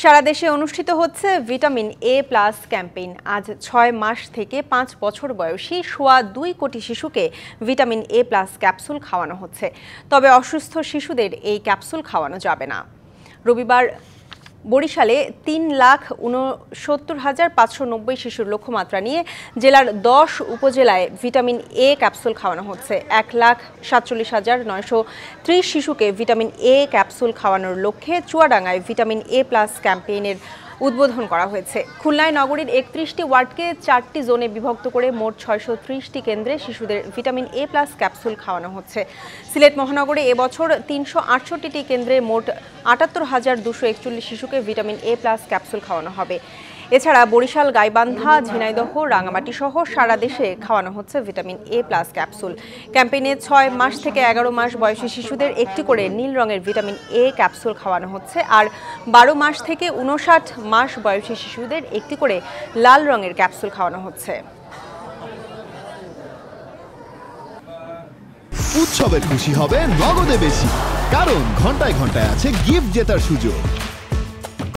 সারা দেশে অনুষ্ঠিত হচ্ছে ভিটামিন এ প্লাস ক্যাম্পেইন। আজ ৬ মাস থেকে ৫ বছর বয়সী সোয়া ২ কোটি শিশুকে ভিটামিন এ প্লাস ক্যাপসুল খাওয়ানো হচ্ছে। তবে অসুস্থ শিশুদের এই ক্যাপসুল খাওয়ানো যাবে না। রবিবার বরিশালে ৩,৬৯,৫৯০ শিশুর লক্ষ্যমাত্রা নিয়ে জেলার ১০ উপজেলায় ভিটামিন এ ক্যাপসুল খাওয়ানো হচ্ছে। ১,৪৭,৯৩০ শিশুকে ভিটামিন এ ক্যাপসুল খাওয়ানোর লক্ষ্যে চুয়াডাঙ্গায় ভিটামিন এ প্লাস ক্যাম্পেইনের উদ্বোধন করা হয়েছে। খুলনায় নগরীর ৩১টি ওয়ার্ডকে ৪টি জোনে বিভক্ত করে মোট ৬৩০টি কেন্দ্রে শিশুদের ভিটামিন এ প্লাস ক্যাপসুল খাওয়ানো হচ্ছে। সিলেট মহানগরে এবছর ৩৬৮টি কেন্দ্রে মোট ৭৮,২৪১ শিশুকে ভিটামিন এ প্লাস ক্যাপসুল খাওয়ানো হবে। এছাড়া বরিশাল, গাইবান্ধা, ঝিনাইদহ, রাঙামাটি সহ সারা দেশে খাওয়ানো হচ্ছে ভিটামিন এ প্লাস ক্যাপসুল। ক্যাম্পেইনে ৬ মাস থেকে ১১ মাস বয়সী শিশুদের একটি করে নীল রঙের ভিটামিন এ ক্যাপসুল খাওয়ানো হচ্ছে, আর ১২ মাস থেকে ৫৯ মাস বয়সী শিশুদের একটি করে লাল রঙের ক্যাপসুল খাওয়ানো হচ্ছে। উৎসবে খুশি হবে নগদে বেশি, কারণ ঘন্টায় ঘন্টায় আছে গিফট জেতার সুযোগ।